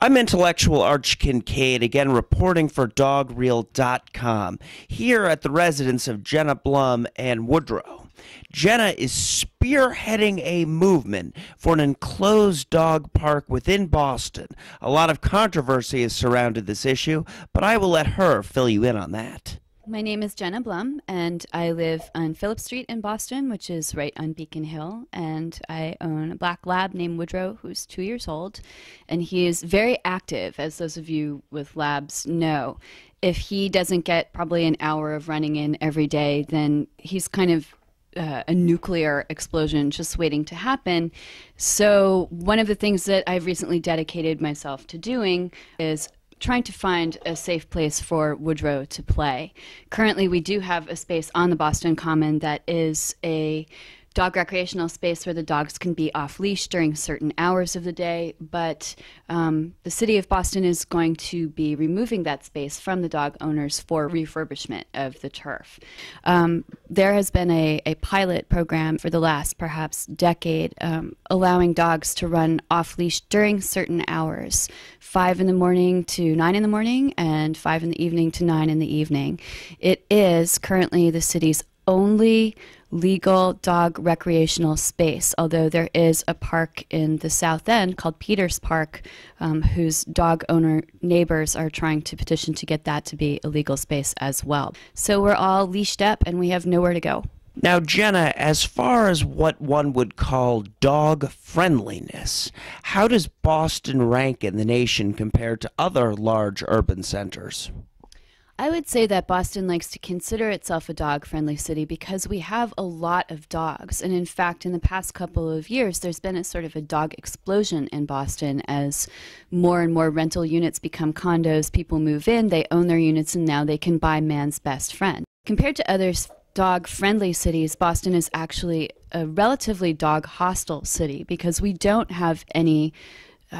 I'm intellectual Arch Kincaid, again reporting for dogreel.com, here at the residence of Jenna Blum and Woodrow. Jenna is spearheading a movement for an enclosed dog park within Boston. A lot of controversy has surrounded this issue, but I will let her fill you in on that. My name is Jenna Blum, and I live on Phillip Street in Boston, which is right on Beacon Hill, and I own a black lab named Woodrow, who's 2 years old, and he is very active, as those of you with labs know. If he doesn't get probably an hour of running in every day, then he's kind of a nuclear explosion just waiting to happen. So one of the things that I've recently dedicated myself to doing is trying to find a safe place for Woodrow to play. Currently, we do have a space on the Boston Common that is a dog recreational space where the dogs can be off leash during certain hours of the day, but the city of Boston is going to be removing that space from the dog owners for refurbishment of the turf. There has been a pilot program for the last perhaps decade allowing dogs to run off leash during certain hours, 5 in the morning to 9 in the morning and 5 in the evening to 9 in the evening. It is currently the city's only legal dog recreational space, although there is a park in the South End called Peters Park, whose dog owner neighbors are trying to petition to get that to be a legal space as well. So we're all leashed up and we have nowhere to go. Now, Jenna, as far as what one would call dog friendliness, how does Boston rank in the nation compared to other large urban centers? I would say that Boston likes to consider itself a dog-friendly city because we have a lot of dogs. And in fact, in the past couple of years, there's been a sort of a dog explosion in Boston as more and more rental units become condos. People move in, they own their units, and now they can buy man's best friend. Compared to other dog-friendly cities, Boston is actually a relatively dog-hostile city because we don't have any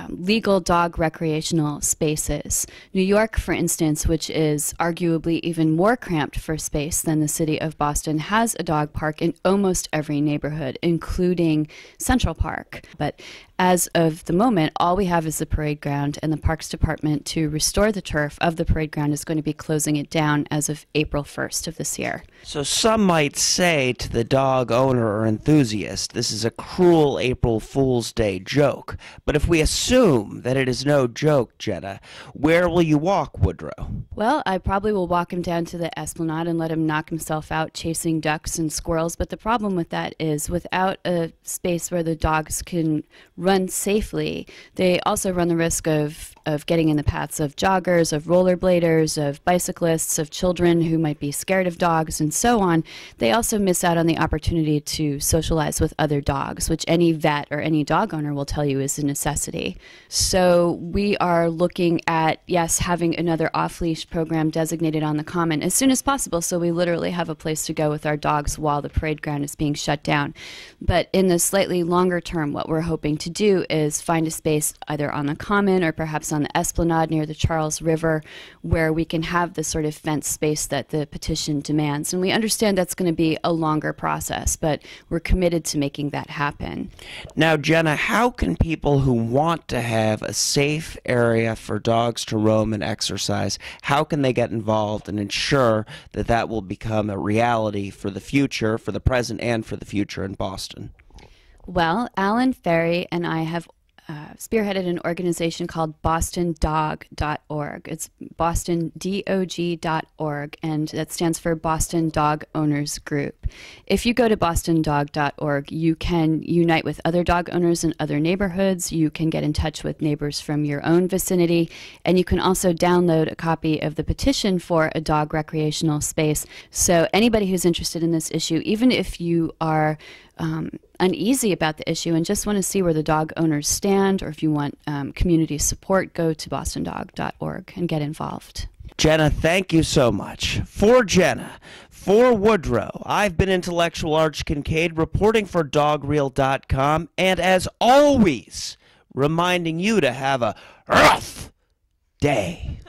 legal dog recreational spaces. New York, for instance, which is arguably even more cramped for space than the city of Boston, has a dog park in almost every neighborhood, including Central Park. But as of the moment, all we have is the parade ground, and the Parks Department, to restore the turf of the parade ground, is going to be closing it down as of April 1st of this year. So some might say to the dog owner or enthusiast, this is a cruel April Fool's Day joke. But if we assume that it is no joke, Jenna, where will you walk Woodrow? Well, I probably will walk him down to the Esplanade and let him knock himself out chasing ducks and squirrels. But the problem with that is without a space where the dogs can run safely, they also run the risk of getting in the paths of joggers, of rollerbladers, of bicyclists, of children who might be scared of dogs, and so on. They also miss out on the opportunity to socialize with other dogs, which any vet or any dog owner will tell you is a necessity. So we are looking at, yes, having another off-leash program designated on the Common as soon as possible, so we literally have a place to go with our dogs while the parade ground is being shut down. But in the slightly longer term, what we're hoping to do is find a space either on the Common or perhaps on the Esplanade near the Charles River where we can have the sort of fenced space that the petition demands. And we understand that's going to be a longer process, but we're committed to making that happen. Now, Jenna, how can people who want to have a safe area for dogs to roam and exercise, how can they get involved and ensure that that will become a reality for the future, for the present and for the future in Boston? Well, Alan Ferry and I have spearheaded an organization called bostondog.org. It's bostondog.org, and that stands for Boston Dog Owners Group. If you go to bostondog.org, you can unite with other dog owners in other neighborhoods. You can get in touch with neighbors from your own vicinity, and you can also download a copy of the petition for a dog recreational space. So anybody who's interested in this issue, even if you are uneasy about the issue and just want to see where the dog owners stand, or if you want community support, go to bostondog.org and get involved. Jenna, thank you so much. For Jenna, for Woodrow, I've been Intellectual Arch Kincaid reporting for dogreel.com, and as always, reminding you to have a rough day.